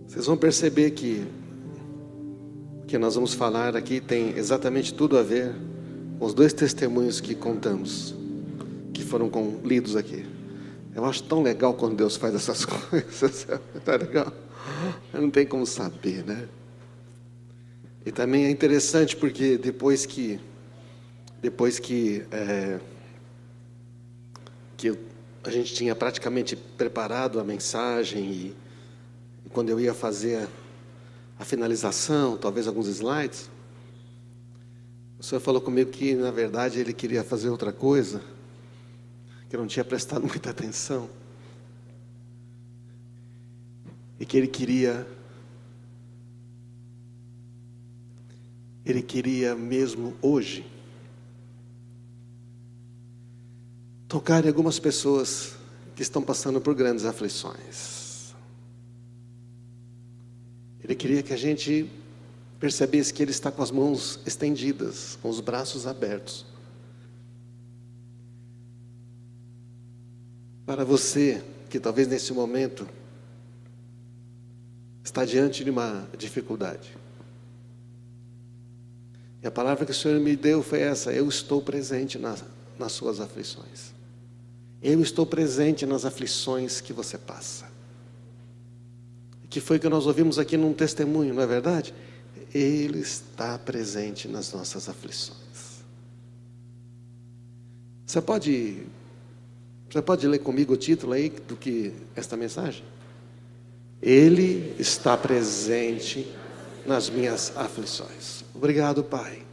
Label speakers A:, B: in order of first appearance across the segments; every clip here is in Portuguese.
A: Vocês vão perceber que o que nós vamos falar aqui tem exatamente tudo a ver com os dois testemunhos que contamos, que foram lidos aqui. Eu acho tão legal quando Deus faz essas coisas. Tá legal? Não tem como saber, né? E também é interessante porque depois que a gente tinha praticamente preparado a mensagem e quando eu ia fazer a finalização, talvez alguns slides, o Senhor falou comigo que na verdade ele queria fazer outra coisa, que eu não tinha prestado muita atenção, e que ele queria mesmo hoje tocar em algumas pessoas que estão passando por grandes aflições. Ele queria que a gente percebesse que Ele está com as mãos estendidas, com os braços abertos, para você que talvez nesse momento está diante de uma dificuldade. E a palavra que o Senhor me deu foi essa: eu estou presente nas suas aflições. Eu estou presente nas aflições que você passa. Que foi que nós ouvimos aqui num testemunho, não é verdade? Ele está presente nas nossas aflições. Você pode ler comigo o título aí do que esta mensagem? Ele está presente nas minhas aflições. Obrigado, Pai.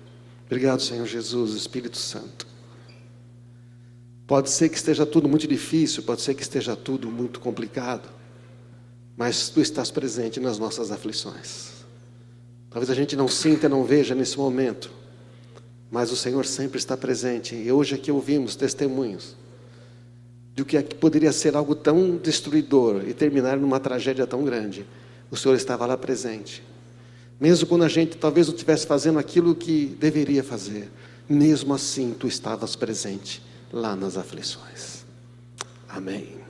A: Obrigado, Senhor Jesus, Espírito Santo. Pode ser que esteja tudo muito difícil, pode ser que esteja tudo muito complicado, mas Tu estás presente nas nossas aflições. Talvez a gente não sinta, não veja nesse momento, mas o Senhor sempre está presente. E hoje aqui ouvimos testemunhos de que poderia ser algo tão destruidor e terminar numa tragédia tão grande. O Senhor estava lá presente. Mesmo quando a gente talvez não estivesse fazendo aquilo que deveria fazer, mesmo assim Tu estavas presente lá nas aflições. Amém.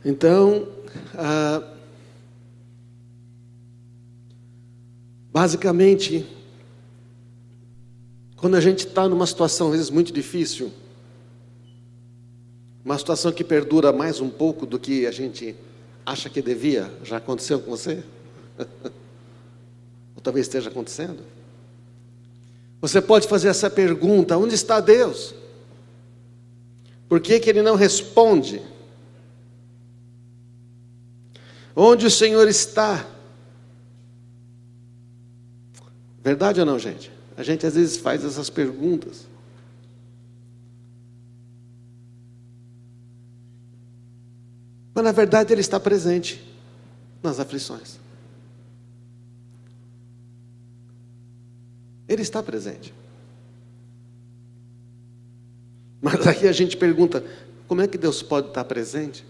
A: Então, basicamente, quando a gente está numa situação às vezes muito difícil, uma situação que perdura mais um pouco do que a gente acha que devia. Já aconteceu com você? Ou talvez esteja acontecendo. Você pode fazer essa pergunta: onde está Deus? Por que Ele não responde? Onde o Senhor está? Verdade ou não, gente? A gente às vezes faz essas perguntas. Mas na verdade Ele está presente nas aflições. Ele está presente. Mas aí a gente pergunta: como é que Deus pode estar presente?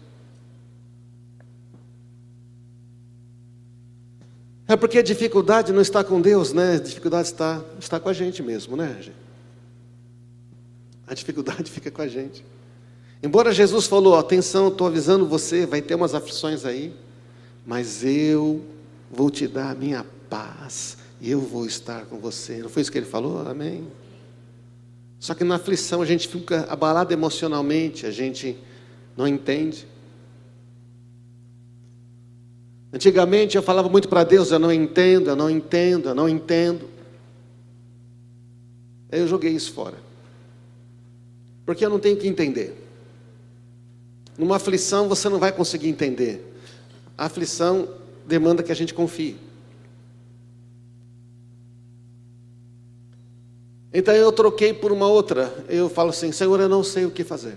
A: É porque a dificuldade não está com Deus, né? A dificuldade está com a gente mesmo, né, gente? A dificuldade fica com a gente. Embora Jesus falou: atenção, estou avisando você, vai ter umas aflições aí, mas eu vou te dar a minha paz, e eu vou estar com você. Não foi isso que Ele falou? Amém. Só que na aflição a gente fica abalado emocionalmente, a gente não entende. Antigamente eu falava muito para Deus: eu não entendo, eu não entendo, eu não entendo. Aí eu joguei isso fora, porque eu não tenho que entender. Numa aflição você não vai conseguir entender. A aflição demanda que a gente confie. Então eu troquei por uma outra. Eu falo assim: Senhor, eu não sei o que fazer.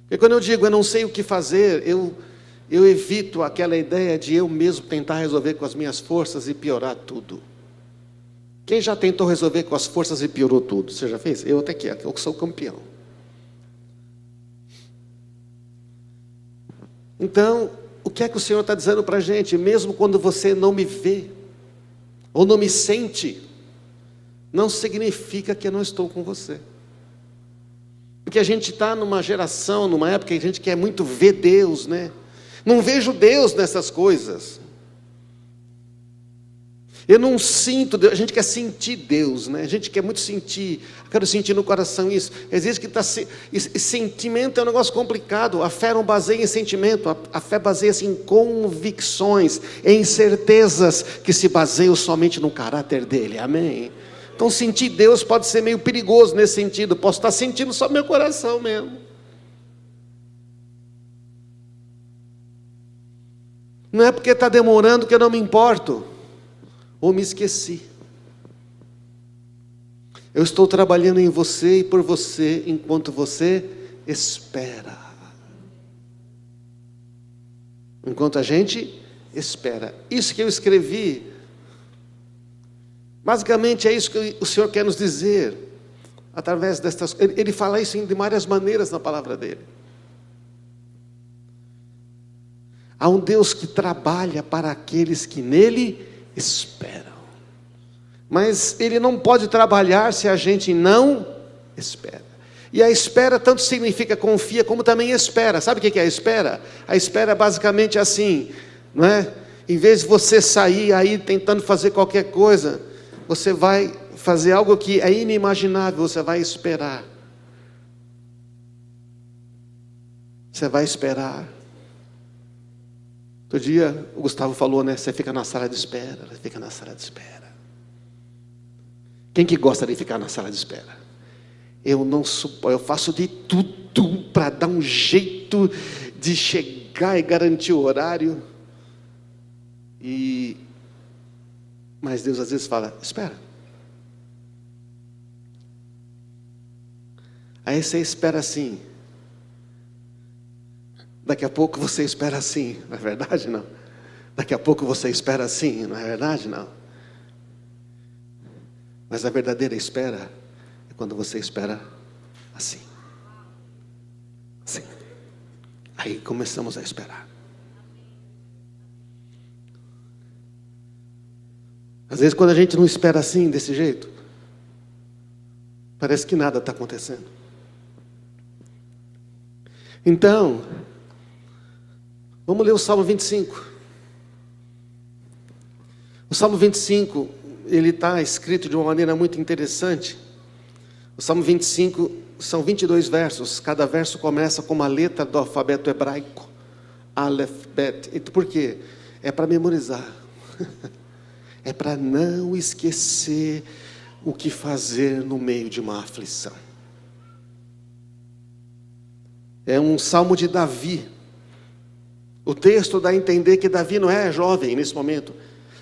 A: E quando eu digo eu não sei o que fazer, eu evito aquela ideia de eu mesmo tentar resolver com as minhas forças e piorar tudo. Quem já tentou resolver com as forças e piorou tudo? Você já fez? Eu até que eu sou campeão. Então, o que é que o Senhor está dizendo para a gente? Mesmo quando você não me vê, ou não me sente, não significa que eu não estou com você. Porque a gente está numa geração, numa época que a gente quer muito ver Deus, né? Não vejo Deus nessas coisas. Eu não sinto Deus, a gente quer sentir Deus, né? A gente quer muito sentir, eu quero sentir no coração isso. Existe que sentimento é um negócio complicado. A fé não baseia em sentimento, a fé baseia-se em convicções, em certezas que se baseiam somente no caráter dele, amém? Então sentir Deus pode ser meio perigoso nesse sentido, posso estar sentindo só meu coração mesmo. Não é porque está demorando que eu não me importo, ou me esqueci. Eu estou trabalhando em você e por você, enquanto você espera. Enquanto a gente espera. Isso que eu escrevi, basicamente é isso que o Senhor quer nos dizer, através destas. Ele fala isso de várias maneiras na palavra dele. Há um Deus que trabalha para aqueles que nele esperam. Mas ele não pode trabalhar se a gente não espera. E a espera tanto significa confia, como também espera. Sabe o que é a espera? A espera é basicamente assim, não é? Em vez de você sair aí tentando fazer qualquer coisa, você vai fazer algo que é inimaginável, você vai esperar. Você vai esperar. Outro dia o Gustavo falou, né? Você fica na sala de espera, você fica na sala de espera. Quem que gosta de ficar na sala de espera? Eu não suporto, eu faço de tudo para dar um jeito de chegar e garantir o horário. Mas Deus às vezes fala, espera. Aí você espera assim. Daqui a pouco você espera assim, não é verdade? Não. Daqui a pouco você espera assim, não é verdade? Não. Mas a verdadeira espera é quando você espera assim. Assim. Aí começamos a esperar. Às vezes quando a gente não espera assim, desse jeito, parece que nada está acontecendo. Então, vamos ler o Salmo 25. O Salmo 25, ele está escrito de uma maneira muito interessante. O Salmo 25 são 22 versos. Cada verso começa com uma letra do alfabeto hebraico. Aleph, Bet. Por quê? É para memorizar. É para não esquecer o que fazer no meio de uma aflição. É um salmo de Davi. O texto dá a entender que Davi não é jovem nesse momento.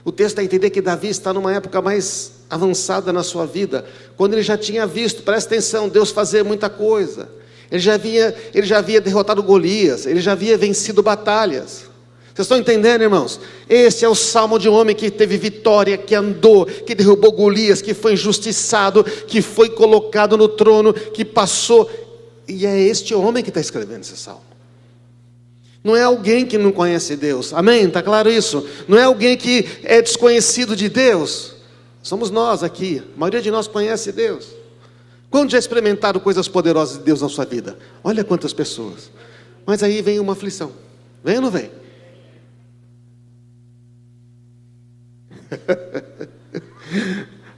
A: O texto dá a entender que Davi está numa época mais avançada na sua vida, quando ele já tinha visto, presta atenção, Deus fazer muita coisa. Ele já havia derrotado Golias, ele já havia vencido batalhas. Vocês estão entendendo, irmãos? Esse é o salmo de um homem que teve vitória, que andou, que derrubou Golias, que foi injustiçado, que foi colocado no trono, que passou. E é este homem que está escrevendo esse salmo. Não é alguém que não conhece Deus, amém? Está claro isso? Não é alguém que é desconhecido de Deus. Somos nós aqui, a maioria de nós conhece Deus. Quando já experimentaram coisas poderosas de Deus na sua vida? Olha quantas pessoas. Mas aí vem uma aflição, vem ou não vem?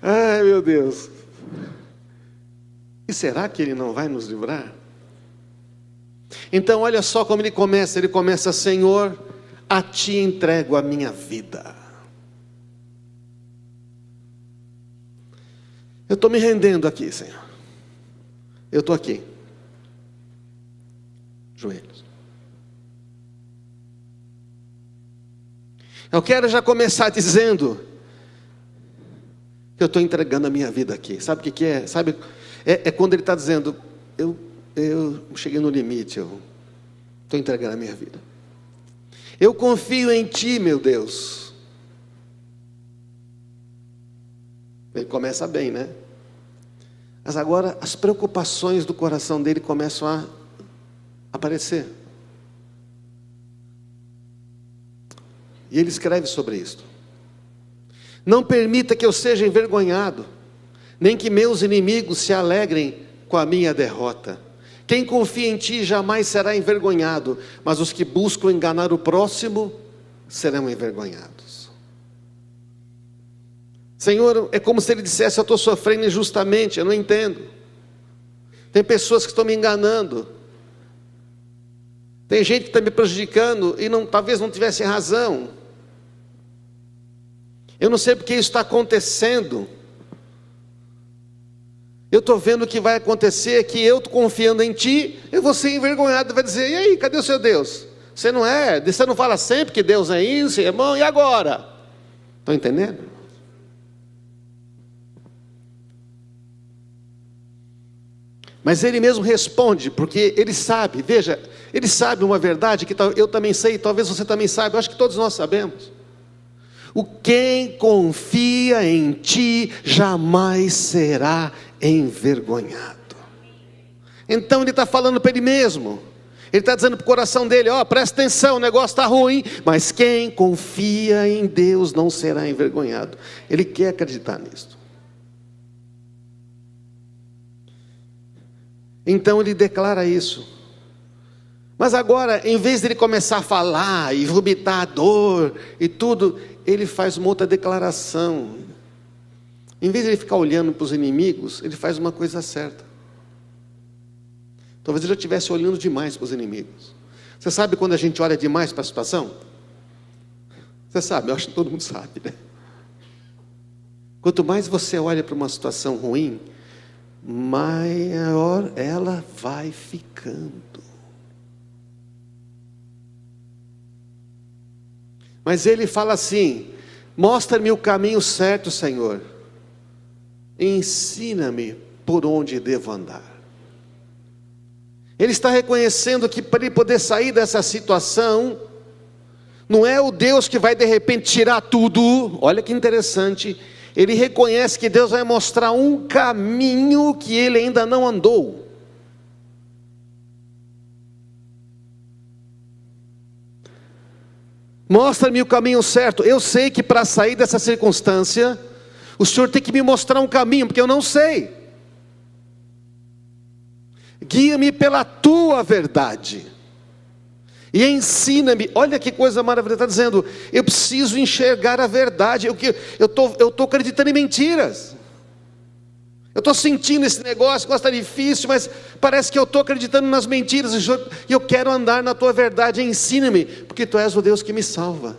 A: Ai meu Deus. E será que Ele não vai nos livrar? Então olha só como ele começa, Senhor, a Ti entrego a minha vida. Eu estou me rendendo aqui, Senhor. Eu estou aqui, joelhos. Eu quero já começar dizendo que eu estou entregando a minha vida aqui. Sabe o que é? Sabe, é quando ele está dizendo, eu cheguei no limite, eu estou entregando a minha vida. Eu confio em Ti, meu Deus. Ele começa bem, né? Mas agora as preocupações do coração dele começam a aparecer. E ele escreve sobre isto. Não permita que eu seja envergonhado, nem que meus inimigos se alegrem com a minha derrota. Quem confia em ti jamais será envergonhado, mas os que buscam enganar o próximo serão envergonhados. Senhor, é como se ele dissesse: eu estou sofrendo injustamente, eu não entendo. Tem pessoas que estão me enganando. Tem gente que está me prejudicando e talvez não tivesse razão. Eu não sei porque isso está acontecendo. Eu estou vendo o que vai acontecer, que eu estou confiando em ti, eu vou ser envergonhado, vai dizer: e aí, cadê o seu Deus? Você não fala sempre que Deus é isso, é bom, e agora? Estão entendendo? Mas ele mesmo responde, porque ele sabe, veja, ele sabe uma verdade que eu também sei, talvez você também saiba, eu acho que todos nós sabemos. Quem confia em ti jamais será envergonhado. Então ele está falando para ele mesmo, ele está dizendo para o coração dele: presta atenção, o negócio está ruim, mas quem confia em Deus não será envergonhado. Ele quer acreditar nisso. Então ele declara isso. Mas agora, em vez de ele começar a falar e vomitar a dor e tudo, ele faz uma outra declaração. Em vez de ele ficar olhando para os inimigos, ele faz uma coisa certa. Talvez ele já estivesse olhando demais para os inimigos. Você sabe quando a gente olha demais para a situação? Você sabe, eu acho que todo mundo sabe, né? Quanto mais você olha para uma situação ruim, maior ela vai ficando. Mas ele fala assim: mostra-me o caminho certo, Senhor, ensina-me por onde devo andar. Ele está reconhecendo que para ele poder sair dessa situação, não é o Deus que vai de repente tirar tudo. Olha que interessante, ele reconhece que Deus vai mostrar um caminho que ele ainda não andou. Mostra-me o caminho certo. Eu sei que para sair dessa circunstância, o Senhor tem que me mostrar um caminho, porque eu não sei. Guia-me pela tua verdade e ensina-me. Olha que coisa maravilhosa, está dizendo: eu preciso enxergar a verdade. Eu estou acreditando em mentiras. Eu estou sentindo esse negócio, que está difícil, mas parece que eu estou acreditando nas mentiras, e eu quero andar na tua verdade. Ensina-me, porque tu és o Deus que me salva.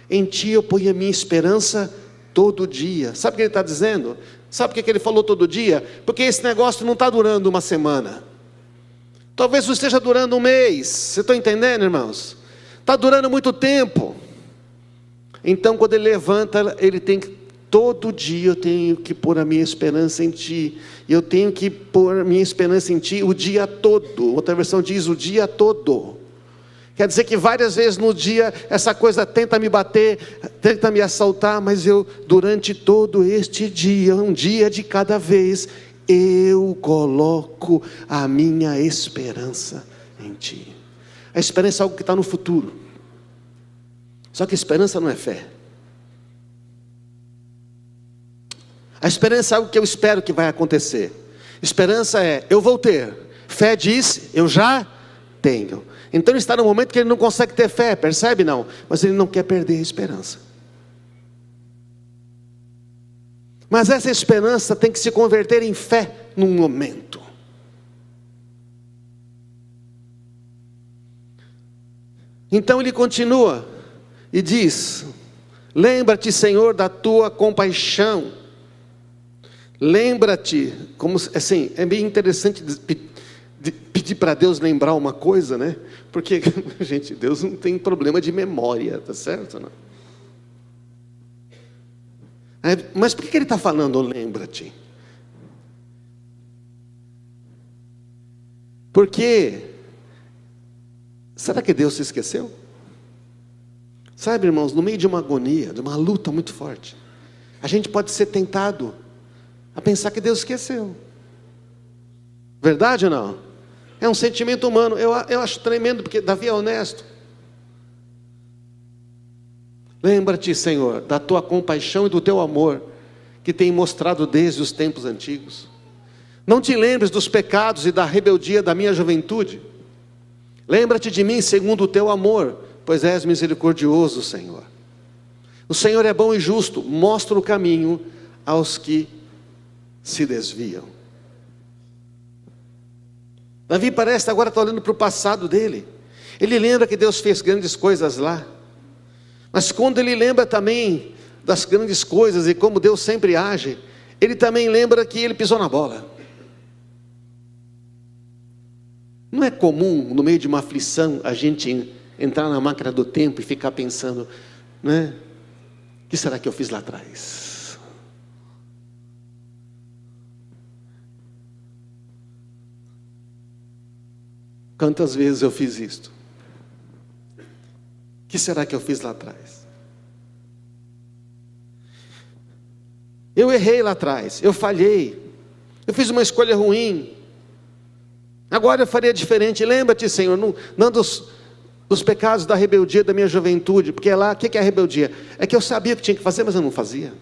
A: Em ti eu ponho a minha esperança todo dia. Sabe o que ele está dizendo? Sabe por que ele falou todo dia? Porque esse negócio não está durando uma semana, talvez não esteja durando um mês. Você está entendendo, irmãos? Está durando muito tempo. Então quando ele levanta, ele tem que: todo dia eu tenho que pôr a minha esperança em ti. Eu tenho que pôr a minha esperança em ti o dia todo. Outra versão diz: o dia todo. Quer dizer que várias vezes no dia essa coisa tenta me bater, tenta me assaltar, mas eu, durante todo este dia, um dia de cada vez, eu coloco a minha esperança em ti. A esperança é algo que está no futuro. Só que esperança não é fé. A esperança é algo que eu espero que vai acontecer. Esperança é: eu vou ter. Fé diz: eu já tenho. Então ele está no momento que ele não consegue ter fé, percebe não? Mas ele não quer perder a esperança. Mas essa esperança tem que se converter em fé num momento. Então ele continua e diz: lembra-te, Senhor, da tua compaixão. Lembra-te, como assim, é bem interessante pedir para Deus lembrar uma coisa, né? Porque, gente, Deus não tem problema de memória, tá certo? Não? Mas por que ele está falando lembra-te? Porque, será que Deus se esqueceu? Sabe, irmãos, no meio de uma agonia, de uma luta muito forte, a gente pode ser tentado a pensar que Deus esqueceu. Verdade ou não? É um sentimento humano. Eu acho tremendo, porque Davi é honesto. Lembra-te, Senhor, da tua compaixão e do teu amor, que tem mostrado desde os tempos antigos. Não te lembres dos pecados e da rebeldia da minha juventude. Lembra-te de mim segundo o teu amor, pois és misericordioso, Senhor. O Senhor é bom e justo, mostra o caminho aos que se desviam. Davi parece agora estar olhando para o passado dele. Ele lembra que Deus fez grandes coisas lá. Mas quando ele lembra também das grandes coisas e como Deus sempre age, ele também lembra que ele pisou na bola. Não é comum, no meio de uma aflição, a gente entrar na máquina do tempo e ficar pensando, né? O que será que eu fiz lá atrás? Quantas vezes eu fiz isto? O que será que eu fiz lá atrás? Eu errei lá atrás, eu falhei, eu fiz uma escolha ruim. Agora eu faria diferente. Lembra-te, Senhor, não dos pecados da rebeldia da minha juventude, porque lá, o que é a rebeldia? É que eu sabia o que tinha que fazer, mas eu não fazia.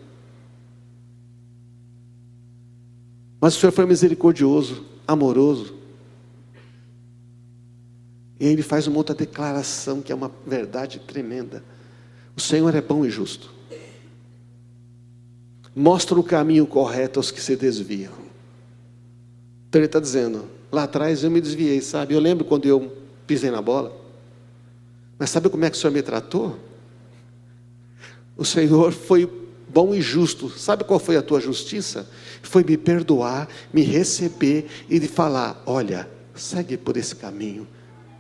A: Mas o Senhor foi misericordioso, amoroso. E ele faz uma outra declaração que é uma verdade tremenda. O Senhor é bom e justo. Mostra o caminho correto aos que se desviam. Então ele está dizendo, lá atrás eu me desviei, sabe? Eu lembro quando eu pisei na bola. Mas sabe como é que o Senhor me tratou? O Senhor foi bom e justo. Sabe qual foi a tua justiça? Foi me perdoar, me receber e de falar, olha, segue por esse caminho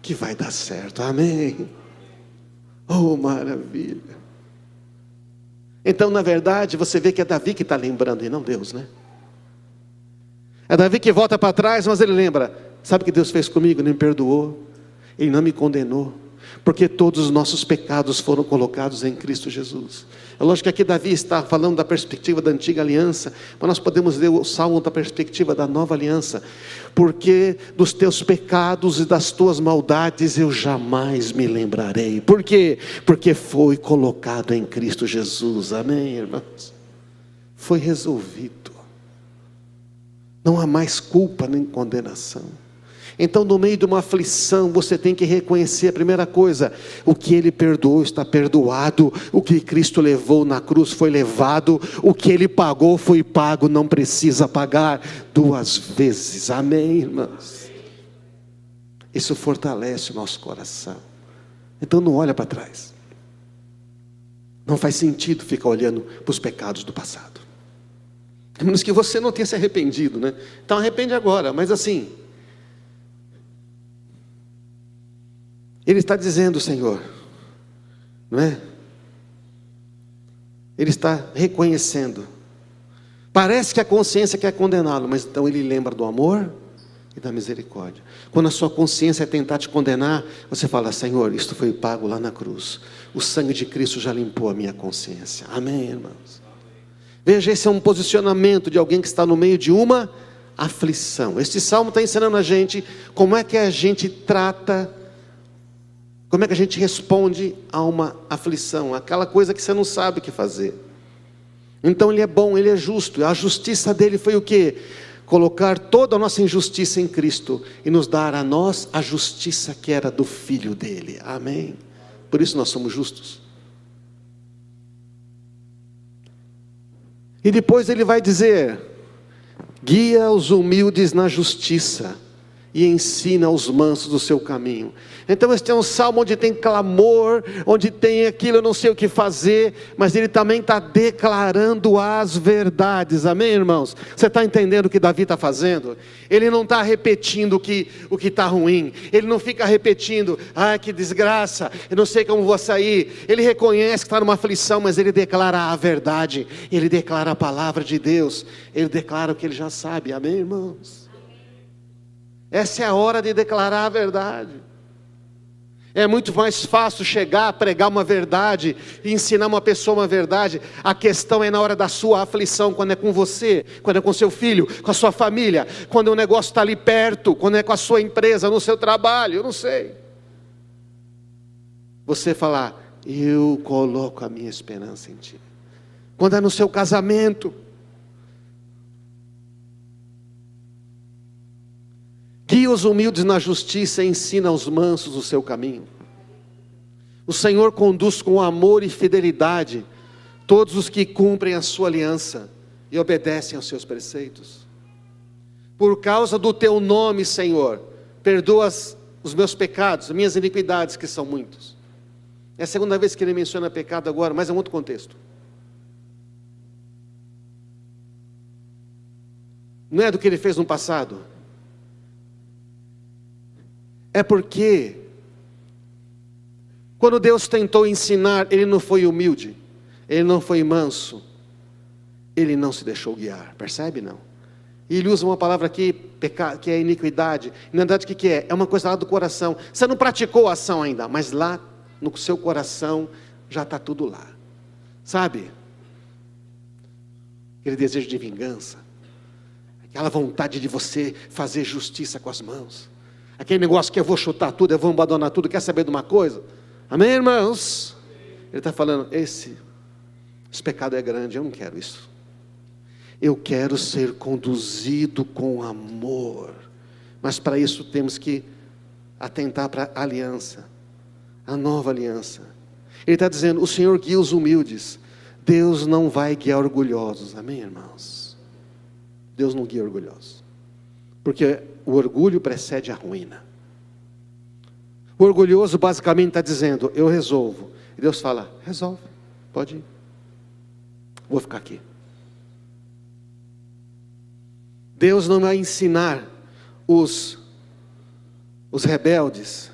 A: que vai dar certo, amém? Oh, maravilha! Então, na verdade, você vê que é Davi que está lembrando, e não Deus, né? É Davi que volta para trás, mas ele lembra, sabe o que Deus fez comigo? Ele me perdoou, Ele não me condenou, porque todos os nossos pecados foram colocados em Cristo Jesus. É lógico que aqui Davi está falando da perspectiva da antiga aliança, mas nós podemos ler o Salmo da perspectiva da nova aliança. Porque dos teus pecados e das tuas maldades eu jamais me lembrarei. Por quê? Porque foi colocado em Cristo Jesus, amém, irmãos? Foi resolvido. Não há mais culpa nem condenação. Então, no meio de uma aflição, você tem que reconhecer a primeira coisa: o que Ele perdoou está perdoado, o que Cristo levou na cruz foi levado, o que Ele pagou foi pago, não precisa pagar duas vezes, amém, irmãos? Isso fortalece o nosso coração. Então não olha para trás, não faz sentido ficar olhando para os pecados do passado, a menos que você não tenha se arrependido, né? Então arrepende agora, mas assim, Ele está dizendo, Senhor, não é? Ele está reconhecendo. Parece que a consciência quer condená-lo, mas então ele lembra do amor e da misericórdia. Quando a sua consciência tentar te condenar, você fala, Senhor, isto foi pago lá na cruz. O sangue de Cristo já limpou a minha consciência. Amém, irmãos? Veja, esse é um posicionamento de alguém que está no meio de uma aflição. Este salmo está ensinando a gente como é que a gente trata, como é que a gente responde a uma aflição, aquela coisa que você não sabe o que fazer. Então Ele é bom, Ele é justo. A justiça dele foi o quê? Colocar toda a nossa injustiça em Cristo e nos dar a nós a justiça que era do Filho dele. Amém? Por isso nós somos justos. E depois Ele vai dizer, guia os humildes na justiça e ensina os mansos o seu caminho. Então este é um salmo onde tem clamor, onde tem aquilo, eu não sei o que fazer, mas ele também está declarando as verdades, amém, irmãos? Você está entendendo o que Davi está fazendo? Ele não está repetindo o que está ruim, ele não fica repetindo, que desgraça, eu não sei como vou sair. Ele reconhece que está numa aflição, mas ele declara a verdade, ele declara a palavra de Deus, ele declara o que ele já sabe, amém, irmãos? Essa é a hora de declarar a verdade. É muito mais fácil chegar, pregar uma verdade e ensinar uma pessoa uma verdade. A questão é na hora da sua aflição, quando é com você, quando é com seu filho, com a sua família, quando o negócio está ali perto, quando é com a sua empresa, no seu trabalho, eu não sei. Você falar, eu coloco a minha esperança em Ti. Quando é no seu casamento, os humildes na justiça e ensina aos mansos o seu caminho. O Senhor conduz com amor e fidelidade todos os que cumprem a sua aliança e obedecem aos seus preceitos. Por causa do teu nome, Senhor, perdoa os meus pecados, as minhas iniquidades, que são muitos. É a segunda vez que ele menciona pecado agora, mas é um outro contexto. Não é do que ele fez no passado. É porque, quando Deus tentou ensinar, ele não foi humilde, ele não foi manso, ele não se deixou guiar, percebe não? E ele usa uma palavra aqui, pecado, que é iniquidade. Na verdade, o que é? É uma coisa lá do coração. Você não praticou a ação ainda, mas lá no seu coração já está tudo lá. Sabe? Aquele desejo de vingança, aquela vontade de você fazer justiça com as mãos, aquele negócio que eu vou chutar tudo, eu vou abandonar tudo. Quer saber de uma coisa? Amém, irmãos? Ele está falando, esse pecado é grande, eu não quero isso. Eu quero ser conduzido com amor. Mas para isso temos que atentar para a aliança, a nova aliança. Ele está dizendo, o Senhor guia os humildes, Deus não vai guiar orgulhosos. Amém, irmãos? Deus não guia orgulhosos, porque o orgulho precede a ruína. O orgulhoso basicamente está dizendo, eu resolvo. E Deus fala, resolve, pode ir, vou ficar aqui. Deus não vai ensinar os rebeldes.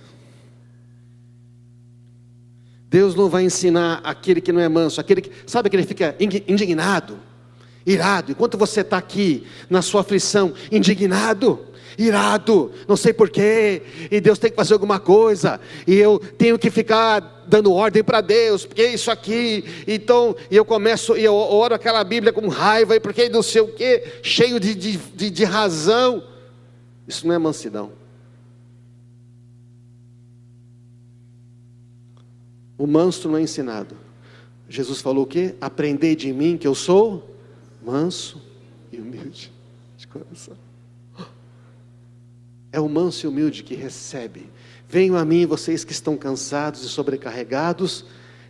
A: Deus não vai ensinar aquele que não é manso, aquele que, sabe, aquele que fica indignado, irado. Enquanto você está aqui na sua aflição, indignado, irado, não sei porquê, e Deus tem que fazer alguma coisa, e eu tenho que ficar dando ordem para Deus, porque isso aqui, então, e eu começo, e eu oro aquela Bíblia com raiva, e porque não sei o quê, cheio de razão. Isso não é mansidão. O manso não é ensinado. Jesus falou o quê? Aprendei de mim que eu sou manso e humilde de coração. É o manso e humilde que recebe. Venham a mim vocês que estão cansados e sobrecarregados,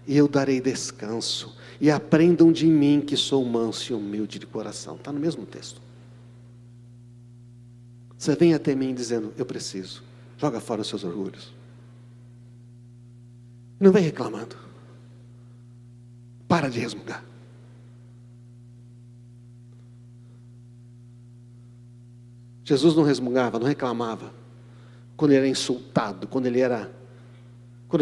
A: e eu darei descanso. E aprendam de mim que sou manso e humilde de coração. Está no mesmo texto. Você vem até mim dizendo, eu preciso. Joga fora os seus orgulhos. Não vem reclamando. Para de resmungar. Jesus não resmungava, não reclamava. Quando ele era insultado, quando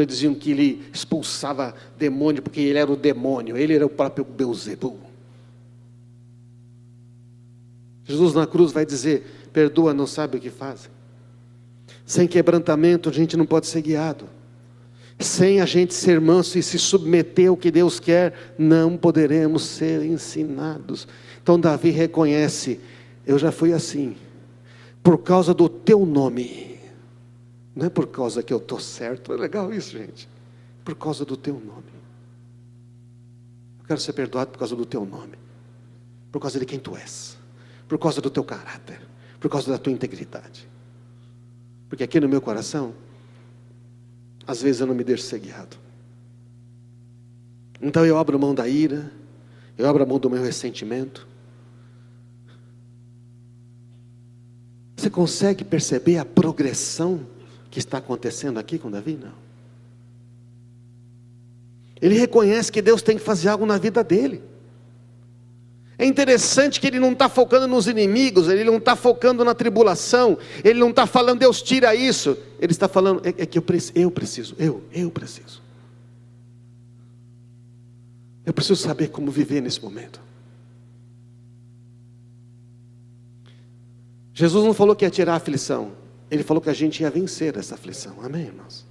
A: diziam que ele expulsava demônio, porque ele era o demônio, ele era o próprio Beelzebul. Jesus na cruz vai dizer, perdoa, não sabe o que fazem. Sem quebrantamento a gente não pode ser guiado. Sem a gente ser manso e se submeter ao que Deus quer, não poderemos ser ensinados. Então Davi reconhece, eu já fui assim, por causa do teu nome. Não é por causa que eu estou certo, é legal isso, gente. Por causa do teu nome. Eu quero ser perdoado por causa do teu nome. Por causa de quem tu és. Por causa do teu caráter. Por causa da tua integridade. Porque aqui no meu coração, às vezes eu não me deixo ser guiado. Então eu abro mão da ira, eu abro mão do meu ressentimento. Você consegue perceber a progressão que está acontecendo aqui com Davi? Não. Ele reconhece que Deus tem que fazer algo na vida dele. É interessante que ele não está focando nos inimigos, ele não está focando na tribulação, ele não está falando, Deus tira isso. Ele está falando, é que eu preciso. Eu preciso saber como viver nesse momento. Jesus não falou que ia tirar a aflição, ele falou que a gente ia vencer essa aflição. Amém, irmãos?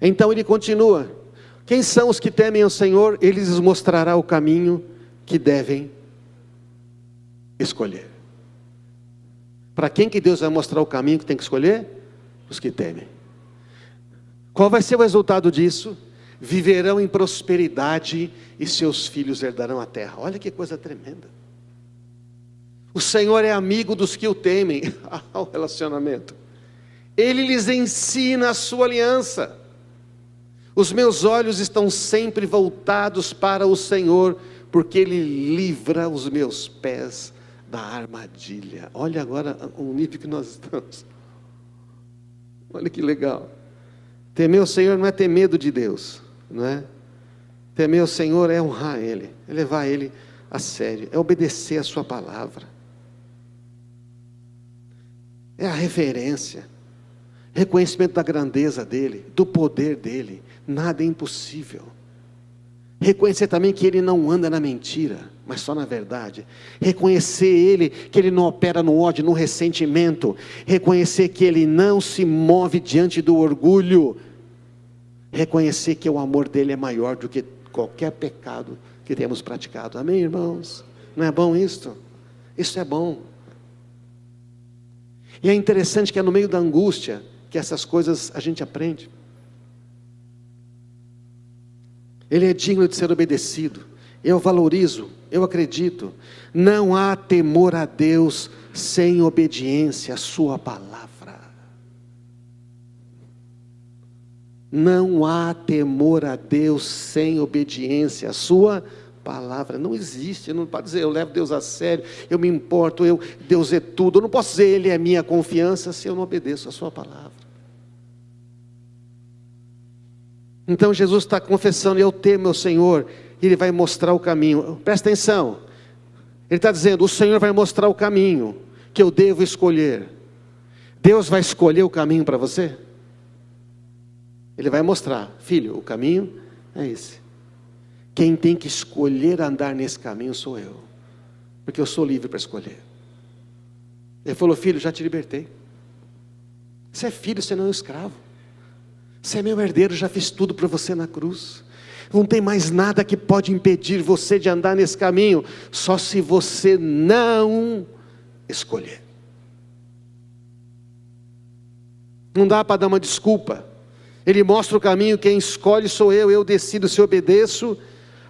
A: Então ele continua. Quem são os que temem ao Senhor? Ele lhes mostrará o caminho que devem escolher. Para quem que Deus vai mostrar o caminho que tem que escolher? Os que temem. Qual vai ser o resultado disso? Viverão em prosperidade e seus filhos herdarão a terra. Olha que coisa tremenda. O Senhor é amigo dos que o temem. Ao relacionamento. Ele lhes ensina a sua aliança. Os meus olhos estão sempre voltados para o Senhor, porque Ele livra os meus pés da armadilha. Olha agora o nível que nós estamos. Olha que legal. Temer o Senhor não é ter medo de Deus, não é? Temer o Senhor é honrar Ele, é levar Ele a sério, é obedecer a sua palavra. É a reverência, reconhecimento da grandeza dEle, do poder dEle. Nada é impossível. Reconhecer também que Ele não anda na mentira, mas só na verdade. Reconhecer Ele, que Ele não opera no ódio, no ressentimento. Reconhecer que Ele não se move diante do orgulho. Reconhecer que o amor dEle é maior do que qualquer pecado que temos praticado. Amém, irmãos? Não é bom isto? Isso é bom. E é interessante que é no meio da angústia que essas coisas a gente aprende. Ele é digno de ser obedecido. Eu valorizo, eu acredito. Não há temor a Deus sem obediência à sua palavra. Não há temor a Deus sem obediência à sua palavra. Não existe. Não pode dizer eu levo Deus a sério, eu me importo, Deus é tudo. Eu não posso dizer Ele é minha confiança se eu não obedeço a sua palavra. Então Jesus está confessando, eu temo ao Senhor, e Ele vai mostrar o caminho. Presta atenção, Ele está dizendo, o Senhor vai mostrar o caminho, que eu devo escolher. Deus vai escolher o caminho para você? Ele vai mostrar, filho, o caminho é esse. Quem tem que escolher andar nesse caminho sou eu, porque eu sou livre para escolher. Ele falou, filho, já te libertei. Você é filho, você não é um escravo. Você é meu herdeiro, já fiz tudo para você na cruz. Não tem mais nada que pode impedir você de andar nesse caminho, só se você não escolher. Não dá para dar uma desculpa. Ele mostra o caminho, quem escolhe sou eu decido se obedeço,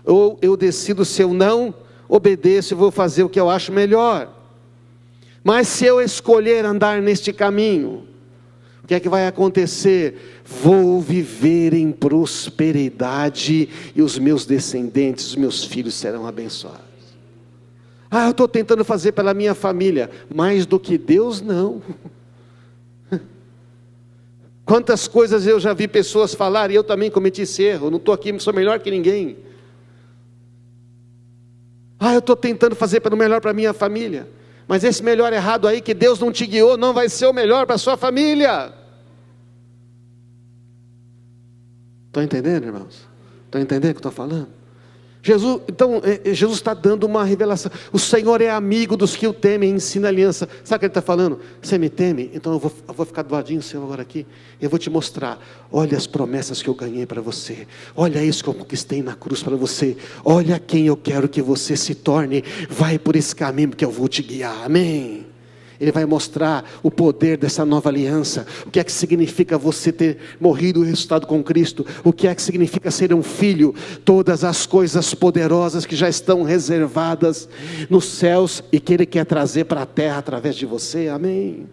A: ou eu decido se eu não obedeço e vou fazer o que eu acho melhor. Mas se eu escolher andar neste caminho, o que é que vai acontecer? Vou viver em prosperidade e os meus descendentes, os meus filhos serão abençoados. Eu estou tentando fazer pela minha família, mais do que Deus não. Quantas coisas eu já vi pessoas falar e eu também cometi esse erro, não estou aqui, sou melhor que ninguém. Eu estou tentando fazer pelo melhor para a minha família, mas esse melhor errado aí que Deus não te guiou, não vai ser o melhor para a sua família. Estão entendendo, irmãos? Estão entendendo o que eu estou falando? Jesus está dando uma revelação. O Senhor é amigo dos que o temem, ensina aliança. Sabe o que Ele está falando? Você me teme? Então eu vou ficar do ladinho seu agora aqui. Eu vou te mostrar. Olha as promessas que eu ganhei para você. Olha isso que eu conquistei na cruz para você. Olha quem eu quero que você se torne. Vai por esse caminho que eu vou te guiar. Amém? Ele vai mostrar o poder dessa nova aliança. O que é que significa você ter morrido e ressuscitado com Cristo? O que é que significa ser um filho? Todas as coisas poderosas que já estão reservadas nos céus e que Ele quer trazer para a terra através de você. Amém?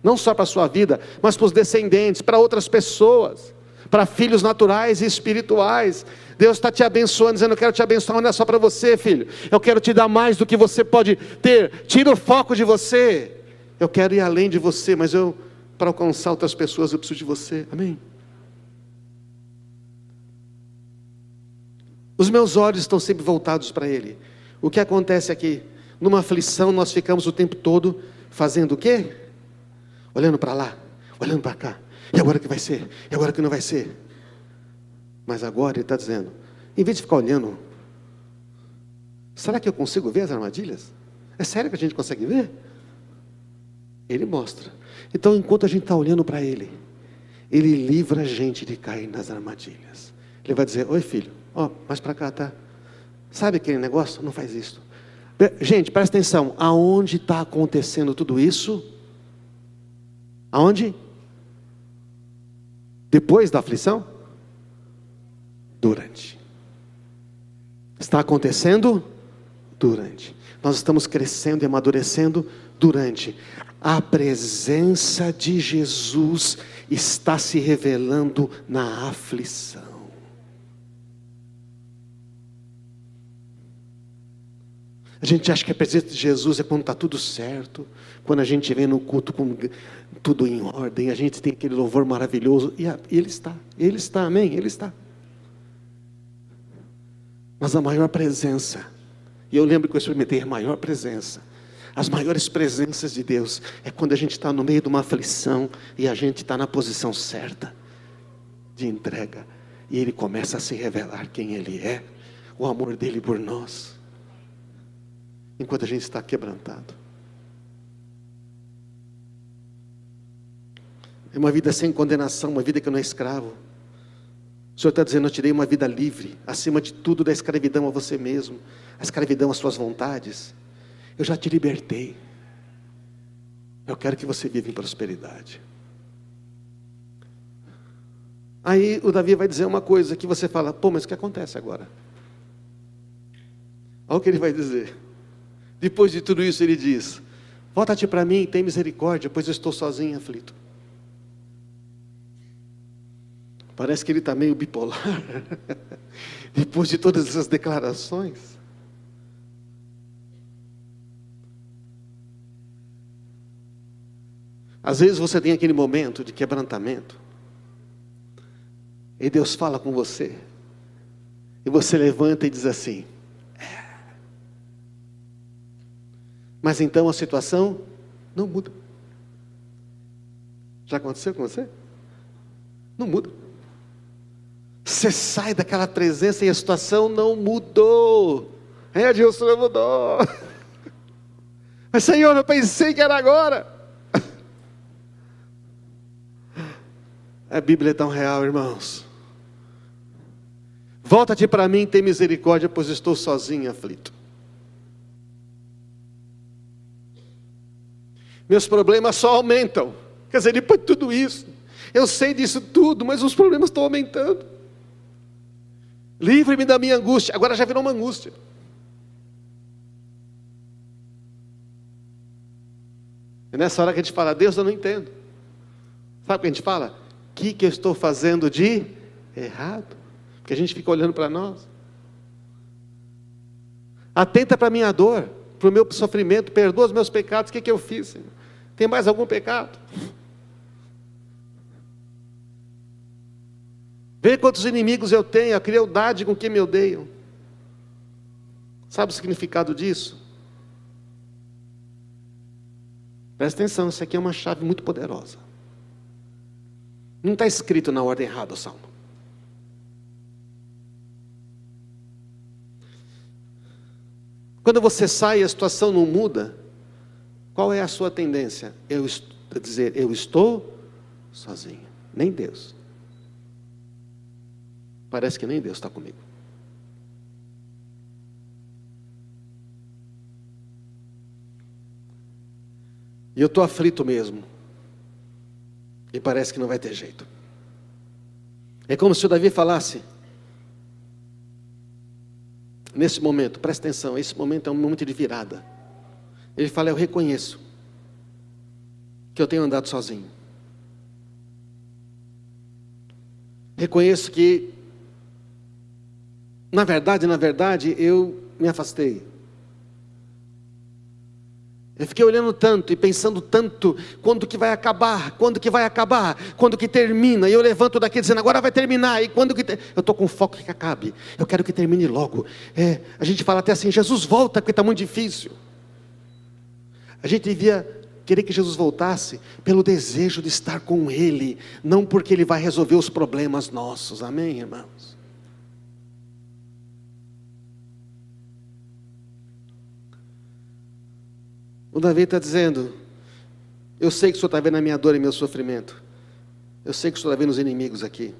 A: Não só para a sua vida, mas para os descendentes, para outras pessoas, para filhos naturais e espirituais. Deus está te abençoando, dizendo, eu quero te abençoar, não é só para você, filho. Eu quero te dar mais do que você pode ter. Tira o foco de você. Eu quero ir além de você, mas para alcançar outras pessoas, eu preciso de você. Amém? Os meus olhos estão sempre voltados para Ele. O que acontece aqui? Numa aflição, nós ficamos o tempo todo fazendo o quê? Olhando para lá, olhando para cá. E agora o que vai ser? E agora o que não vai ser? Mas agora Ele está dizendo, em vez de ficar olhando, será que eu consigo ver as armadilhas? É sério que a gente consegue ver? Ele mostra. Então enquanto a gente está olhando para Ele, Ele livra a gente de cair nas armadilhas. Ele vai dizer, oi filho, mais para cá, tá? Sabe aquele negócio? Não faz isso. Gente, presta atenção, aonde está acontecendo tudo isso? Aonde? Depois da aflição? Durante. Está acontecendo? Durante. Nós estamos crescendo e amadurecendo durante. A presença de Jesus está se revelando na aflição. A gente acha que a presença de Jesus é quando está tudo certo, quando a gente vem no culto com tudo em ordem, a gente tem aquele louvor maravilhoso, e Ele está, amém? Ele está. Mas a maior presença, e eu lembro que eu experimentei a maior presença, as maiores presenças de Deus, é quando a gente está no meio de uma aflição, e a gente está na posição certa, de entrega, e Ele começa a se revelar quem Ele é, o amor dEle por nós, enquanto a gente está quebrantado. É uma vida sem condenação, uma vida que não é escravo. O Senhor está dizendo: eu te dei uma vida livre, acima de tudo da escravidão a você mesmo, a escravidão às suas vontades. Eu já te libertei. Eu quero que você viva em prosperidade. Aí o Davi vai dizer uma coisa que você fala: pô, mas o que acontece agora? Olha o que ele vai dizer. Depois de tudo isso ele diz: volta-te para mim e tem misericórdia, pois eu estou sozinho e aflito. Parece que ele está meio bipolar. Depois de todas essas declarações. Às vezes você tem aquele momento de quebrantamento, e Deus fala com você, e você levanta e diz assim: mas então a situação não muda. Já aconteceu com você? Não muda. Você sai daquela presença e a situação não mudou. Adilson, não mudou. Mas Senhor, eu pensei que era agora. A Bíblia é tão real, irmãos. Volta-te para mim, tem misericórdia, pois estou sozinho e aflito. Meus problemas só aumentam. Quer dizer, depois de tudo isso, eu sei disso tudo, mas os problemas estão aumentando. Livre-me da minha angústia. Agora já virou uma angústia. É nessa hora que a gente fala: Deus, eu não entendo. Sabe o que a gente fala? O que eu estou fazendo de errado? Porque a gente fica olhando para nós. Atenta para a minha dor, para o meu sofrimento, perdoa os meus pecados. O que eu fiz, Senhor? Tem mais algum pecado? Vê quantos inimigos eu tenho, a crueldade com que me odeiam. Sabe o significado disso? Presta atenção, isso aqui é uma chave muito poderosa. Não está escrito na ordem errada o salmo. Quando você sai e a situação não muda, qual é a sua tendência? Eu estou sozinho. Nem Deus. Parece que nem Deus está comigo. E eu estou aflito mesmo. E parece que não vai ter jeito. É como se o Davi falasse: nesse momento, presta atenção, esse momento é um momento de virada. Ele fala: eu reconheço que eu tenho andado sozinho. Reconheço que, na verdade, eu me afastei. Eu fiquei olhando tanto e pensando tanto: quando que vai acabar? Quando que vai acabar? Quando que termina? E eu levanto daqui dizendo: agora vai terminar. E quando que eu estou com foco que acabe. Eu quero que termine logo. A gente fala até assim: Jesus, volta, porque está muito difícil. A gente devia querer que Jesus voltasse pelo desejo de estar com Ele, não porque Ele vai resolver os problemas nossos. Amém, irmãos? O Davi está dizendo: eu sei que o Senhor está vendo a minha dor e meu sofrimento. Eu sei que o Senhor está vendo os inimigos aqui.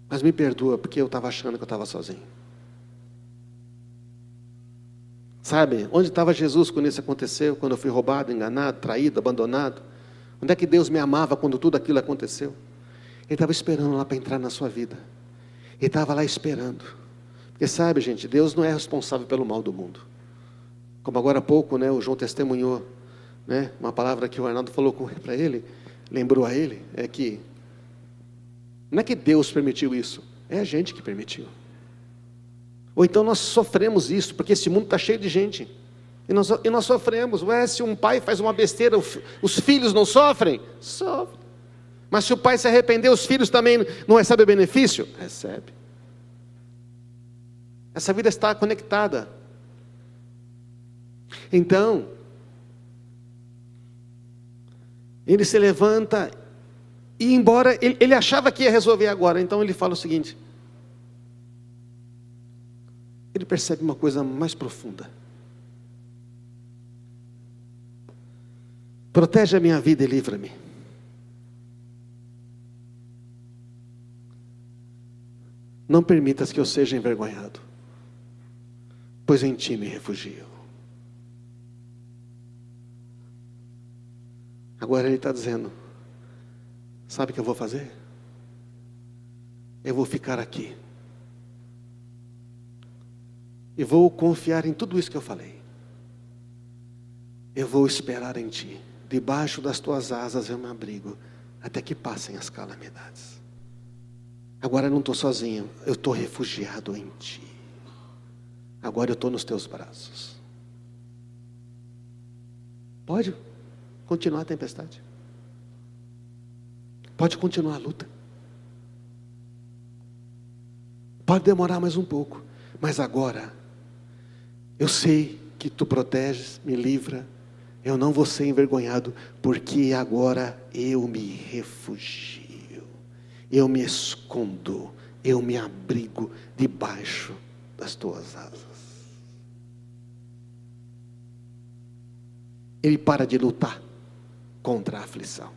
A: Mas me perdoa, porque eu estava achando que eu estava sozinho. Sabe, onde estava Jesus quando isso aconteceu? Quando eu fui roubado, enganado, traído, abandonado? Onde é que Deus me amava quando tudo aquilo aconteceu? Ele estava esperando lá para entrar na sua vida. Ele estava lá esperando. Porque sabe, gente, Deus não é responsável pelo mal do mundo. Como agora há pouco, né, o João testemunhou, né, uma palavra que o Arnaldo falou para ele, lembrou a ele, é que não é que Deus permitiu isso, é a gente que permitiu. Ou então nós sofremos isso, porque esse mundo está cheio de gente. E nós sofremos. Ué, se um pai faz uma besteira, os filhos não sofrem? Sofrem. Mas se o pai se arrepender, os filhos também não recebem benefício? Recebe. Essa vida está conectada. Então, ele se levanta, e embora ele achava que ia resolver agora, então ele fala o seguinte, ele percebe uma coisa mais profunda. Protege a minha vida e livra-me. Não permitas que eu seja envergonhado, pois em ti me refugio. Agora ele está dizendo, sabe o que eu vou fazer? Eu vou ficar aqui. E vou confiar em tudo isso que eu falei. Eu vou esperar em ti. Debaixo das tuas asas eu me abrigo, até que passem as calamidades. Agora eu não estou sozinho, eu estou refugiado em ti. Agora eu estou nos teus braços. Pode continuar a tempestade. Pode continuar a luta. Pode demorar mais um pouco, mas agora eu sei que tu proteges, me livra. Eu não vou ser envergonhado, porque agora eu me refugio, eu me escondo, eu me abrigo debaixo das tuas asas. Ele para de lutar contra a aflição.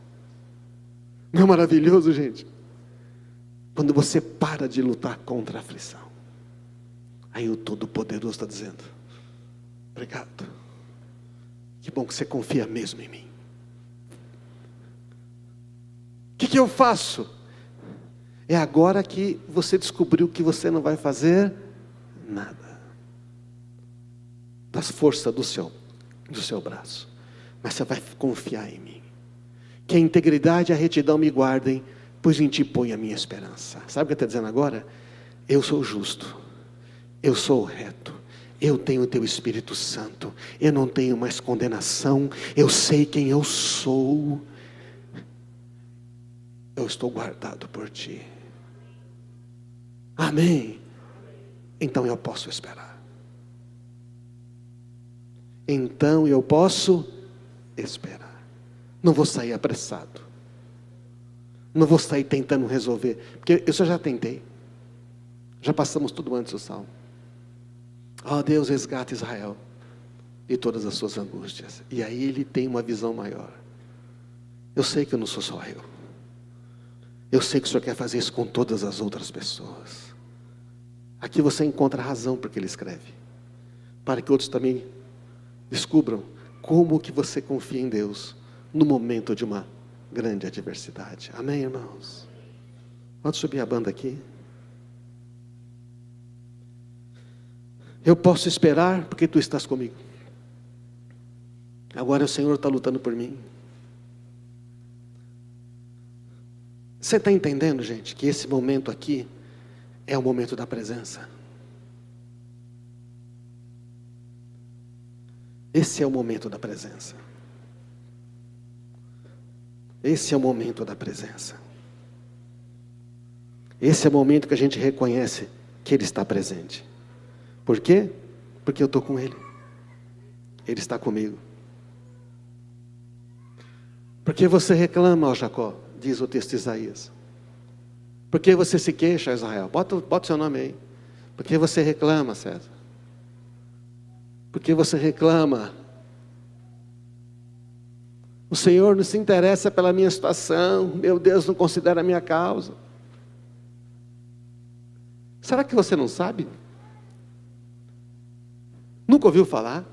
A: Não é maravilhoso, gente? Quando você para de lutar contra a aflição, aí o Todo-Poderoso está dizendo, obrigado. Que bom que você confia mesmo em mim. O que eu faço? É agora que você descobriu que você não vai fazer nada das forças do seu braço, mas você vai confiar em mim. Que a integridade e a retidão me guardem, pois em ti ponho a minha esperança. Sabe o que está dizendo agora? Eu sou justo, eu sou reto, eu tenho o teu Espírito Santo, eu não tenho mais condenação, eu sei quem eu sou, eu estou guardado por ti. Amém? Então eu posso esperar. Então eu posso esperar. Não vou sair apressado. Não vou sair tentando resolver, porque eu já tentei. Já passamos tudo antes do salmo. Ó Deus, resgata Israel de todas as suas angústias. E aí ele tem uma visão maior. Eu sei que eu não sou só eu. Eu sei que o Senhor quer fazer isso com todas as outras pessoas. Aqui você encontra a razão porque ele escreve, para que outros também descubram como que você confia em Deus no momento de uma grande adversidade. Amém, irmãos? Pode subir a banda aqui. Eu posso esperar porque tu estás comigo. Agora o Senhor está lutando por mim. Você está entendendo, gente, que esse momento aqui é o momento da presença? Esse é o momento da presença. Esse é o momento da presença. Esse é o momento que a gente reconhece que Ele está presente. Por quê? Porque eu estou com Ele. Ele está comigo. Por que você reclama, ó Jacó? Diz o texto de Isaías. Por que você se queixa, Israel? Bota o seu nome aí. Por que você reclama, César? Por que você reclama? O Senhor não se interessa pela minha situação. Meu Deus não considera a minha causa. Será que você não sabe? Nunca ouviu falar?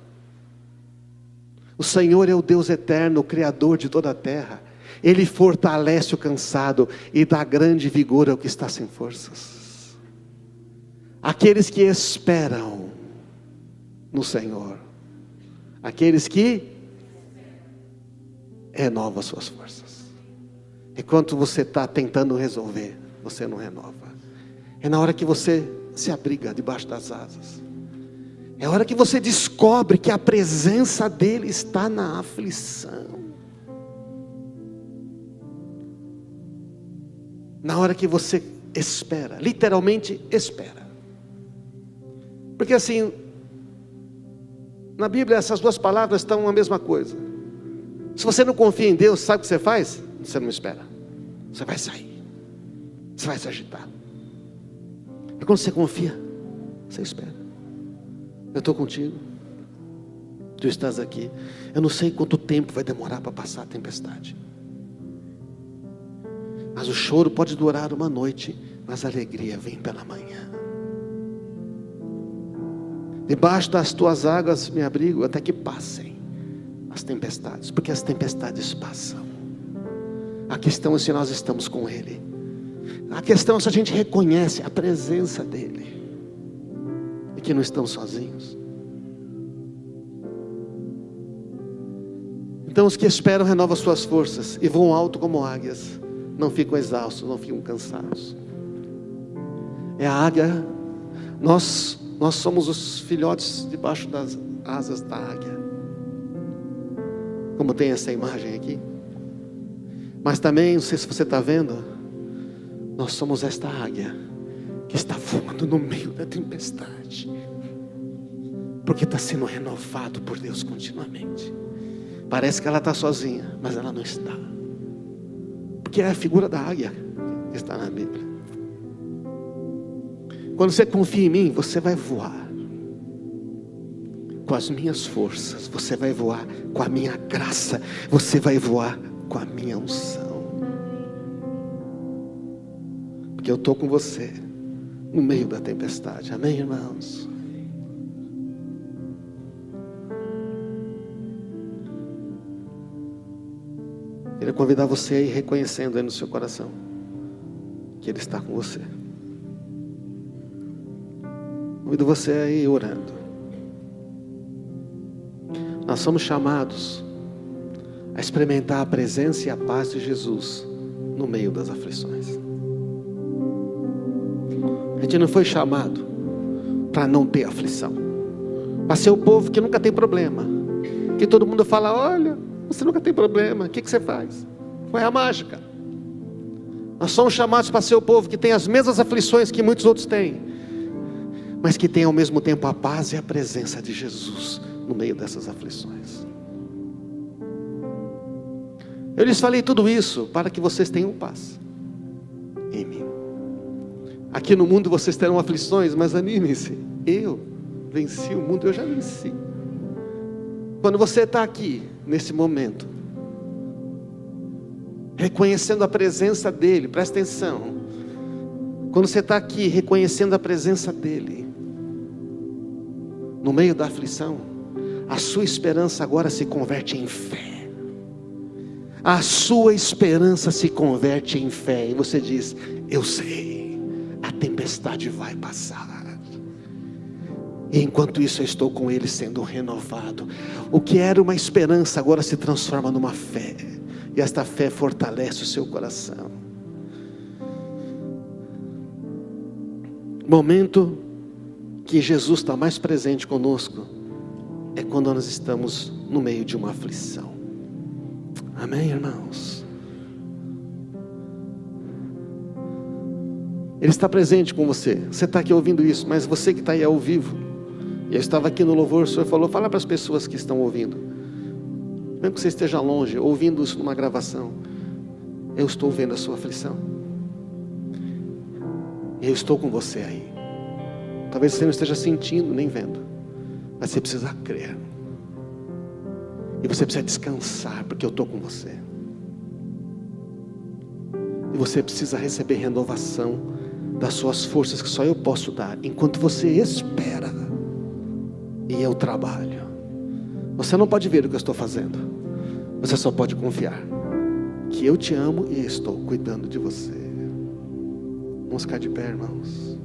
A: O Senhor é o Deus eterno, o Criador de toda a terra. Ele fortalece o cansado e dá grande vigor ao que está sem forças. Aqueles que esperam no Senhor, aqueles que renovam as suas forças. Enquanto você está tentando resolver, você não renova. É na hora que você se abriga debaixo das asas. É a hora que você descobre que a presença dele está na aflição. Na hora que você espera, literalmente espera. Porque assim, na Bíblia essas duas palavras estão a mesma coisa. Se você não confia em Deus, sabe o que você faz? Você não espera. Você vai sair. Você vai se agitar. E quando você confia, você espera. Eu estou contigo. Tu estás aqui. Eu não sei quanto tempo vai demorar para passar a tempestade. Mas o choro pode durar uma noite, mas a alegria vem pela manhã. Debaixo das tuas águas me abrigo até que passem as tempestades, porque as tempestades passam. A questão é se nós estamos com Ele. A questão é se a gente reconhece a presença dEle e que não estamos sozinhos. Então os que esperam renovam suas forças e voam alto como águias. Não ficam exaustos, não ficam cansados. É a águia. Nós somos os filhotes debaixo das asas da águia. Como tem essa imagem aqui. Mas também, não sei se você está vendo, nós somos esta águia que está voando no meio da tempestade. Porque está sendo renovado por Deus continuamente. Parece que ela está sozinha, mas ela não está. Porque é a figura da águia que está na Bíblia. Quando você confia em mim, você vai voar com as minhas forças, você vai voar com a minha graça, você vai voar com a minha unção. Porque eu estou com você no meio da tempestade. Amém, irmãos? Queria convidar você a ir reconhecendo aí no seu coração que Ele está com você. Convido você a ir orando. Nós somos chamados a experimentar a presença e a paz de Jesus no meio das aflições. A gente não foi chamado para não ter aflição, para ser o povo que nunca tem problema, que todo mundo fala: olha, você nunca tem problema, o que você faz? Qual é a mágica? Nós somos chamados para ser o povo que tem as mesmas aflições que muitos outros têm, mas que tem ao mesmo tempo a paz e a presença de Jesus no meio dessas aflições. Eu lhes falei tudo isso para que vocês tenham paz em mim. Aqui no mundo vocês terão aflições, mas animem-se, eu venci o mundo, eu já venci. Quando você está aqui, nesse momento, reconhecendo a presença dEle, presta atenção. Quando você está aqui, reconhecendo a presença dEle, no meio da aflição, a sua esperança agora se converte em fé. A sua esperança se converte em fé. E você diz: eu sei, a tempestade vai passar. E enquanto isso eu estou com Ele sendo renovado. O que era uma esperança agora se transforma numa fé. E esta fé fortalece o seu coração. Momento que Jesus está mais presente conosco é quando nós estamos no meio de uma aflição. Amém, irmãos? Ele está presente com você. Você está aqui ouvindo isso, mas você que está aí ao vivo, e eu estava aqui no louvor, o Senhor falou: fala para as pessoas que estão ouvindo, mesmo que você esteja longe, ouvindo isso numa gravação, eu estou vendo a sua aflição, eu estou com você aí. Talvez você não esteja sentindo nem vendo, mas você precisa crer, e você precisa descansar, porque eu estou com você. E você precisa receber renovação das suas forças, que só eu posso dar, enquanto você espera e eu trabalho. Você não pode ver o que eu estou fazendo, você só pode confiar que eu te amo e estou cuidando de você. Vamos ficar de pé, irmãos.